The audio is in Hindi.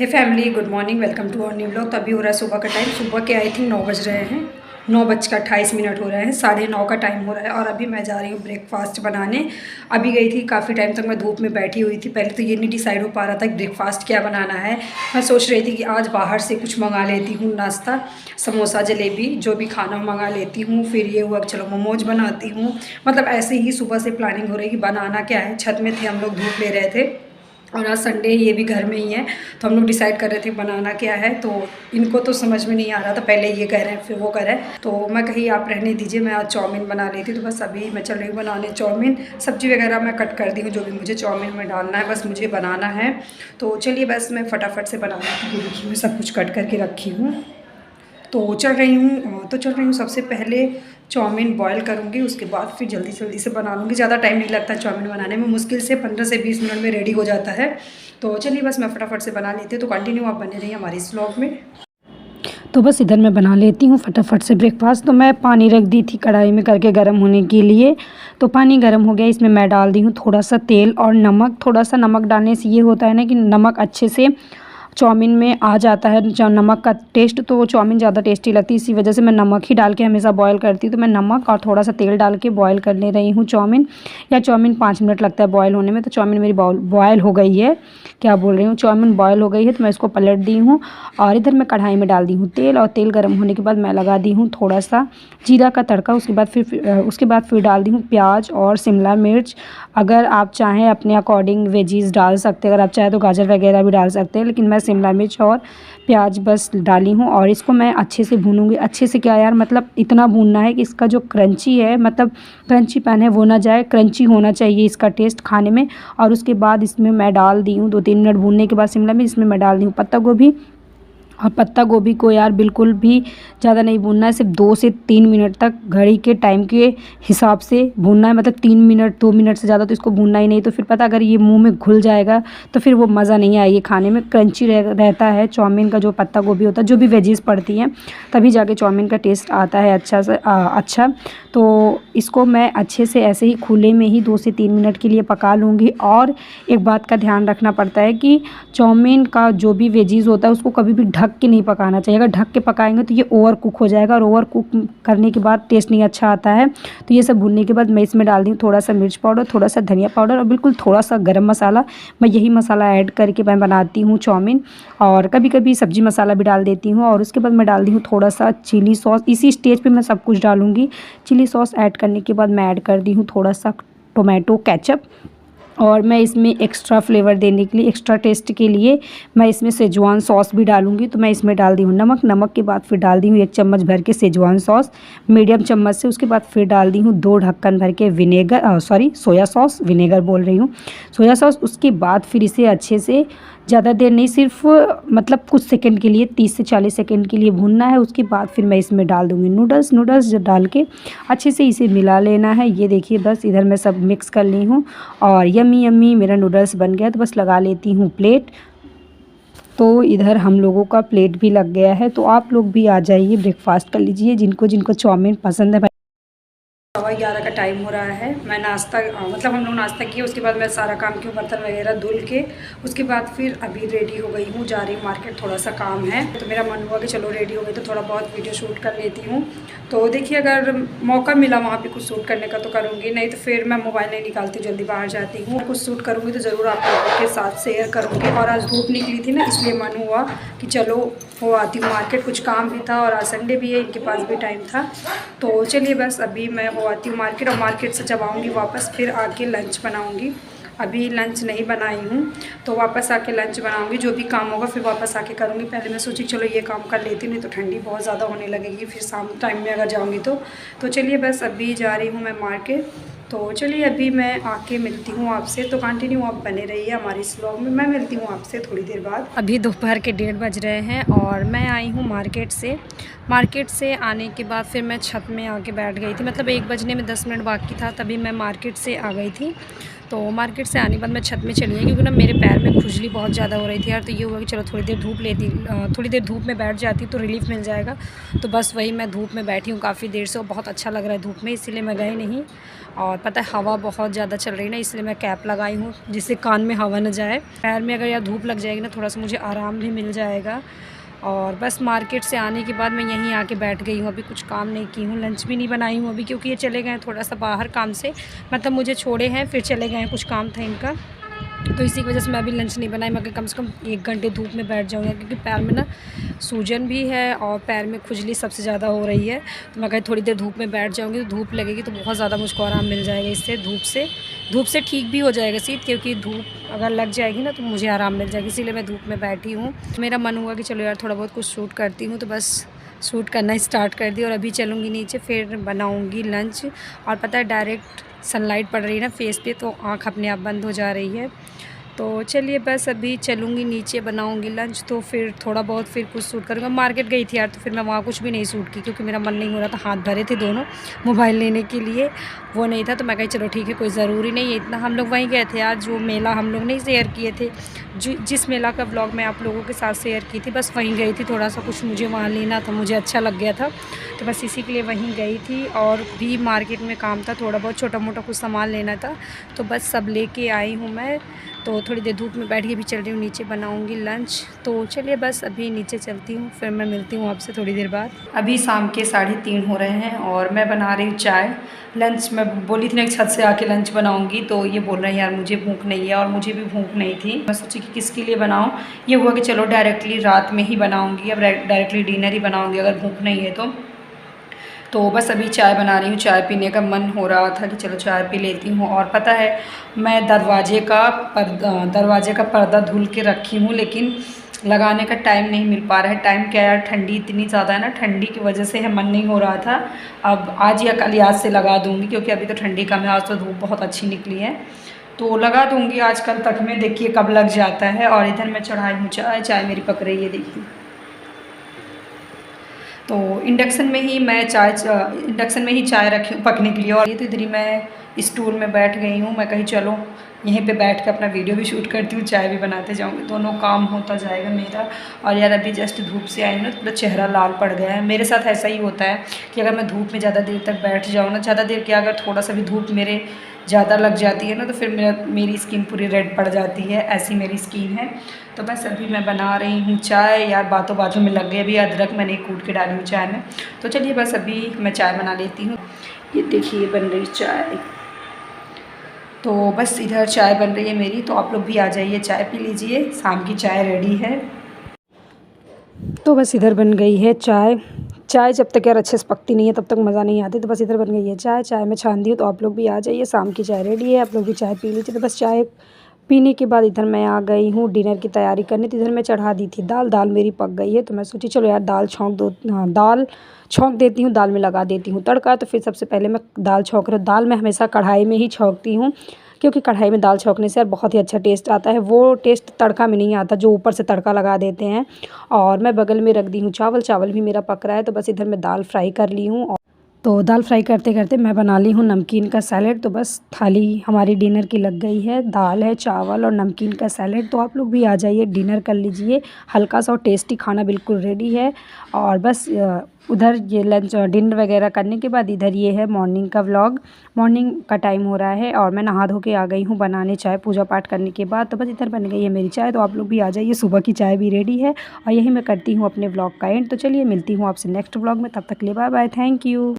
Hey family, good morning. Welcome to our new vlog. तो अभी हो रहा है सुबह का टाइम। सुबह के आई थिंक 9 बज रहे हैं, 9:28 हो रहे हैं, 9:30 का टाइम हो रहा है। और अभी मैं जा रही हूँ ब्रेकफास्ट बनाने। अभी गई थी, काफ़ी टाइम तक मैं धूप में बैठी हुई थी। पहले तो ये नहीं डिसाइड हो पा रहा था कि ब्रेकफास्ट क्या बनाना है। मैं सोच रही थी कि आज बाहर से कुछ मंगा लेती हूँ, नाश्ता, समोसा, जलेबी, जो भी खाना मंगा लेती हूँ। फिर ये हुआ कि चलो मोमोज बनाती हूँ। मतलब ऐसे ही सुबह से प्लानिंग हो रही है कि बनाना क्या है। छत में थे हम लोग, धूप ले रहे थे और आज संडे, ये भी घर में ही है, तो हम लोग डिसाइड कर रहे थे बनाना क्या है। तो इनको तो समझ में नहीं आ रहा था, पहले ये कह रहे हैं फिर वो कह रहे हैं, तो मैं कही आप रहने दीजिए, मैं आज चाउमीन बना लेती। तो बस अभी मैं चल रही हूँ बनाने चाउमीन। सब्जी वगैरह मैं कट कर दी हूँ, जो भी मुझे चाउमीन में डालना है बस मुझे बनाना है। तो चलिए बस मैं फटाफट से बना लेती हूँ। देखिए मैं सब कुछ कट करके रखी हूँ, तो चल रही हूँ। सबसे पहले चाउमीन बॉईल करूँगी, उसके बाद फिर जल्दी जल्दी से बना लूँगी। ज़्यादा टाइम नहीं लगता चाउमीन बनाने में, मुश्किल से 15 से 20 मिनट में रेडी हो जाता है। तो चलिए बस मैं फटाफट से बना लेती हूँ। तो कंटिन्यू आप बने रहिए हमारी इस व्लॉग में। तो बस इधर मैं बना लेती हूँ फटाफट से ब्रेकफास्ट। तो मैं पानी रख दी थी कढ़ाई में करके गर्म होने के लिए। तो पानी गर्म हो गया, इसमें मैं डाल दी हूँ थोड़ा सा तेल और नमक। थोड़ा सा नमक डालने से ये होता है ना कि नमक अच्छे से चाउमीन में आ जाता है, नमक का टेस्ट, तो वो चाउमीन ज़्यादा टेस्टी लगती है। इसी वजह से मैं नमक ही डाल के हमेशा बॉयल करती हूँ। तो मैं नमक और थोड़ा सा तेल डाल के बॉयल कर ले रही हूँ चाउमीन। या चाउमीन 5 मिनट लगता है बॉयल होने में। तो चाउमीन मेरी बॉयल हो गई है, क्या बोल रही हूँ, चाउमीन बॉयल हो गई है। तो मैं इसको पलट दी हूँ और इधर मैं कढ़ाई में डाल दी हूँ तेल। और तेल गर्म होने के बाद मैं लगा दी हूँ थोड़ा सा जीरा का तड़का। उसके बाद फिर डाल दी हूँ प्याज और शिमला मिर्च। अगर आप चाहें अपने अकॉर्डिंग वेजीज डाल सकते हैं, अगर आप चाहें तो गाजर वगैरह भी डाल सकते हैं, लेकिन मैं शिमला मिर्च और प्याज बस डाली हूँ। और इसको मैं अच्छे से भूनूंगी। अच्छे से क्या यार, मतलब इतना भूनना है कि इसका जो क्रंची है, मतलब क्रंची पैन है वो ना जाए, क्रंची होना चाहिए इसका टेस्ट खाने में। और उसके बाद इसमें मैं डाल दी हूँ 2-3 मिनट भूनने के बाद शिमला मिर्च, इसमें मैं डाल दी हूँ पत्ता गोभी। और पत्ता गोभी को यार बिल्कुल भी ज़्यादा नहीं भूनना है, सिर्फ 2 से 3 मिनट तक घड़ी के टाइम के हिसाब से भूनना है। मतलब 3 मिनट 2 मिनट से ज़्यादा तो इसको भूनना ही नहीं। तो फिर पता अगर ये मुंह में घुल जाएगा तो फिर वो मज़ा नहीं आएगी खाने में। क्रंची रहता है चाउमीन का जो पत्ता गोभी होता है, जो भी वेजीज पड़ती हैं, तभी जाके चाउमीन का टेस्ट आता है अच्छा से अच्छा। तो इसको मैं अच्छे से ऐसे ही खुले में ही 2 से 3 मिनट के लिए पका लूँगी। और एक बात का ध्यान रखना पड़ता है कि चाउमीन का जो भी वेजीज होता है उसको कभी भी ढक के नहीं पकाना चाहिए। अगर ढक के पकाएंगे तो ये ओवर कुक हो जाएगा, और ओवर कुक करने के बाद टेस्ट नहीं अच्छा आता है। तो ये सब भूनने के बाद मैं इसमें डाल दी हूँ थोड़ा सा मिर्च पाउडर, थोड़ा सा धनिया पाउडर और बिल्कुल थोड़ा सा गरम मसाला। मैं यही मसाला ऐड करके मैं बनाती हूँ चाउमीन। और कभी कभी सब्जी मसाला भी डाल देती हूँ। और उसके बाद मैं डाल दी हूँ थोड़ा सा चिली सॉस। इसी स्टेज पर मैं सब कुछ डालूँगी। चिली सॉस ऐड करने के बाद मैं ऐड कर दी हूँ थोड़ा सा टोमेटो केचप। और मैं इसमें एक्स्ट्रा फ्लेवर देने के लिए, एक्स्ट्रा टेस्ट के लिए मैं इसमें सेजवान सॉस भी डालूंगी। तो मैं इसमें डाल दी हूँ नमक के बाद फिर डाल दी हूँ 1 चम्मच भर के सेजवान सॉस मीडियम चम्मच से। उसके बाद फिर डाल दी हूँ 2 ढक्कन भर के सोया सॉस, विनेगर बोल रही हूँ, सोया सॉस। उसके बाद फिर इसे अच्छे से, ज़्यादा देर नहीं, सिर्फ मतलब कुछ सेकंड के लिए, 30 से 40 सेकंड के लिए भूनना है। उसके बाद फिर मैं इसमें डाल दूँगी नूडल्स डाल के अच्छे से इसे मिला लेना है। ये देखिए बस इधर मैं सब मिक्स कर ली हूँ और यम्मी मेरा नूडल्स बन गया। तो बस लगा लेती हूँ प्लेट। तो इधर हम लोगों का प्लेट भी लग गया है। तो आप लोग भी आ जाइए, ब्रेकफास्ट कर लीजिए, जिनको जिनको चाउमीन पसंद है। 11:15 का टाइम हो रहा है। मैं नाश्ता मतलब हम लोग नाश्ता किए, उसके बाद मैं सारा काम किया, बर्तन वगैरह धुल के उसके बाद फिर अभी रेडी हो गई हूँ, जा रही हूँ मार्केट, थोड़ा सा काम है। तो मेरा मन हुआ कि चलो रेडी हो गई तो थोड़ा बहुत वीडियो शूट कर लेती हूँ। तो देखिए अगर मौका मिला वहाँ पे कुछ शूट करने का तो करूँगी, नहीं तो फिर मैं मोबाइल नहीं निकालती, जल्दी बाहर जाती हूँ। कुछ शूट करूँगी तो ज़रूर आप लोगों के साथ शेयर करूँगी। और आज धूप निकली थी ना, इसलिए मन हुआ कि चलो वो आती हूँ मार्केट, कुछ काम भी था और आज संडे भी है, इनके पास भी टाइम था। तो चलिए बस अभी मैं वो आती हूँ मार्केट, और मार्केट से जब आऊँगी वापस फिर आके लंच बनाऊँगी। अभी लंच नहीं बनाई हूँ, तो वापस आके लंच बनाऊँगी। जो भी काम होगा फिर वापस आके करूँगी। पहले मैं सोची चलो ये काम कर लेती हूँ, नहीं तो ठंडी बहुत ज़्यादा होने लगेगी फिर शाम टाइम में अगर जाऊँगी तो चलिए बस अभी जा रही हूँ मैं मार्केट। तो चलिए अभी मैं आके मिलती हूँ आपसे। तो कंटिन्यू आप बने रहिए हमारी इस व्लॉग में। मैं मिलती हूँ आपसे थोड़ी देर बाद। अभी दोपहर के 1:30 बज रहे हैं और मैं आई हूँ मार्केट से आने के बाद फिर मैं छत में आके बैठ गई थी। मतलब 1 बजने में 10 मिनट बाकी था, तभी मैं मार्केट से आ गई थी। तो मार्केट से आने के बाद मैं छत में चली गई, क्योंकि ना मेरे पैर में खुजली बहुत ज़्यादा हो रही थी यार। तो ये हुआ कि चलो थोड़ी देर धूप में बैठ जाती तो रिलीफ मिल जाएगा। तो बस वही मैं धूप में बैठी हूँ काफ़ी देर से, और बहुत अच्छा लग रहा है धूप में, इसीलिए मैं गई नहीं। और पता है हवा बहुत ज़्यादा चल रही है ना, इसलिए मैं कैप लगाई हूँ जिससे कान में हवा न जाए। पैर में अगर या धूप लग जाएगी ना थोड़ा सा मुझे आराम भी मिल जाएगा। और बस मार्केट से आने के बाद मैं यहीं आके बैठ गई हूँ, अभी कुछ काम नहीं की हूँ, लंच भी नहीं बनाई हूँ अभी, क्योंकि ये चले गए हैं थोड़ा सा बाहर काम से, मतलब मुझे छोड़े हैं फिर चले गए हैं, कुछ काम था इनका, तो इसी की वजह से मैं अभी लंच नहीं बनाई। मैं कम से कम 1 घंटे धूप में बैठ जाऊँगी, क्योंकि पैर में ना सूजन भी है और पैर में खुजली सबसे ज़्यादा हो रही है। तो मैं कहीं थोड़ी देर धूप में बैठ जाऊँगी, तो धूप लगेगी तो बहुत ज़्यादा मुझको आराम मिल जाएगा इससे। धूप से ठीक भी हो जाएगा सीध, क्योंकि धूप अगर लग जाएगी ना तो मुझे आराम मिल जाएगी, इसीलिए मैं धूप में बैठी हूँ। मेरा मन हुआ कि चलो यार थोड़ा बहुत कुछ शूट करती हूँ, तो बस शूट करना स्टार्ट कर दी। और अभी चलूँगी नीचे, फिर बनाऊँगी लंच। और पता है डायरेक्ट सनलाइट पड़ रही है ना फेस पे, तो आँख अपने आप बंद हो जा रही है। तो चलिए बस अभी चलूँगी नीचे, बनाऊँगी लंच, तो फिर थोड़ा बहुत फिर कुछ शूट करूँगा। मार्केट गई थी यार, तो फिर मैं वहाँ कुछ भी नहीं शूट की, क्योंकि मेरा मन नहीं हो रहा था, हाथ भरे थे दोनों मोबाइल लेने के लिए, वो नहीं था। तो मैं कही चलो ठीक है, कोई ज़रूरी नहीं है इतना। हम लोग वहीं गए थे यार, जो मेला हम लोग नहीं शेयर किए थे, जिस मेला का व्लॉग मैं आप लोगों के साथ शेयर की थी, बस वहीं गई थी। थोड़ा सा कुछ मुझे वहाँ लेना था, मुझे अच्छा लग गया था, तो बस इसी के लिए वहीं गई थी। और भी मार्केट में काम था, थोड़ा बहुत छोटा मोटा कुछ सामान लेना था, तो बस सब लेके आई हूँ मैं। तो थोड़ी देर धूप में बैठ के भी चल रही हूँ नीचे, बनाऊँगी लंच। तो चलिए बस अभी नीचे चलती हूँ, फिर मैं मिलती हूँ आपसे थोड़ी देर बाद। अभी शाम के 3:30 हो रहे हैं और मैं बना रही हूँ चाय। लंच मैं बोली थी ना छत से आके लंच बनाऊँगी, तो ये बोल रहे हैं यार मुझे भूख नहीं है, और मुझे भी भूख नहीं थी। मैं सोची कि किसके लिए बनाऊँ, ये हुआ कि चलो डायरेक्टली रात में ही बनाऊँगी, अब डायरेक्टली डिनर ही बनाऊँगी अगर भूख नहीं है तो बस अभी चाय बना रही हूँ। चाय पीने का मन हो रहा था कि चलो चाय पी लेती हूँ। और पता है मैं दरवाजे का पर्दा धुल के रखी हूँ, लेकिन लगाने का टाइम नहीं मिल पा रहा है। टाइम क्या यार, ठंडी इतनी ज़्यादा है ना, ठंडी की वजह से है मन नहीं हो रहा था। अब आज या कल याद से लगा दूँगी, क्योंकि अभी तो ठंडी कम है, आज तो धूप बहुत अच्छी निकली है, तो लगा दूँगी आज कल तक में, देखिए कब लग जाता है। और इधर मैं चढ़ाई हूँ चाय मेरी पक रही है देखिए। तो इंडक्शन में ही चाय रखी हूँ पकने के लिए। और ये तो इधर ही मैं स्टूल में बैठ गई हूँ। मैं कहीं चलो यहीं पे बैठ के अपना वीडियो भी शूट करती हूँ, चाय भी बनाते जाऊँगी, दोनों काम होता जाएगा मेरा। और यार अभी जस्ट धूप से आई हूँ ना, थोड़ा चेहरा लाल पड़ गया है। मेरे साथ ऐसा ही होता है कि अगर मैं धूप में ज़्यादा देर तक बैठ जाऊँ ना, ज़्यादा देर क्या, अगर थोड़ा सा भी धूप मेरे ज़्यादा लग जाती है ना, तो फिर मेरी स्किन पूरी रेड पड़ जाती है, ऐसी मेरी स्किन है। तो बस अभी मैं बना रही हूँ चाय। यार बातों में लग गई, अभी अदरक मैंने कूट के डाली हूँ चाय में। तो चलिए बस अभी मैं चाय बना लेती हूँ। ये देखिए बन रही चाय, तो बस इधर चाय बन रही है मेरी, तो आप लोग भी आ जाइए, चाय पी लीजिए, शाम की चाय रेडी है। तो बस इधर बन गई है चाय जब तक यार अच्छे से पकती नहीं है तब तक मज़ा नहीं आती। तो बस इधर बन गई है चाय मैं छान दी हूँ, तो आप लोग भी आ जाइए, शाम की चाय रेडी है, आप लोग भी चाय पी लीजिए। तो बस चाय पीने के बाद इधर मैं आ गई हूँ डिनर की तैयारी करने। तो इधर मैं चढ़ा दी थी दाल मेरी पक गई है, तो मैं सोची चलो यार दाल छौंक देती हूँ, दाल में लगा देती हूँ तड़का। तो फिर सबसे पहले मैं दाल छौंक रही हूँ। दाल मैं हमेशा कढ़ाई में ही छौंकती हूँ, क्योंकि कढ़ाई में दाल छौंकने से यार बहुत ही अच्छा टेस्ट आता है, वो टेस्ट तड़का में नहीं आता जो ऊपर से तड़का लगा देते हैं। और मैं बगल में रख दी हूँ चावल भी मेरा पक रहा है। तो बस इधर मैं दाल फ्राई कर ली हूँ, तो दाल फ्राई करते करते मैं बना ली हूँ नमकीन का सैलेड। तो बस थाली हमारी डिनर की लग गई है, दाल है, चावल और नमकीन का सैलेड। तो आप लोग भी आ जाइए, डिनर कर लीजिए, हल्का सा और टेस्टी खाना बिल्कुल रेडी है। और बस उधर ये लंच डिनर वगैरह करने के बाद इधर ये है मॉर्निंग का व्लॉग। मॉर्निंग का टाइम हो रहा है और मैं नहा धो के आ गई हूँ बनाने चाय, पूजा पाठ करने के बाद। तो बस इधर बन गई है मेरी चाय, तो आप लोग भी आ जाइए, सुबह की चाय भी रेडी है। और यही मैं करती हूँ अपने व्लॉग का एंड। तो चलिए मिलती हूँ आपसे नेक्स्ट व्लॉग में, तब तक के लिए बाय बाय, थैंक यू।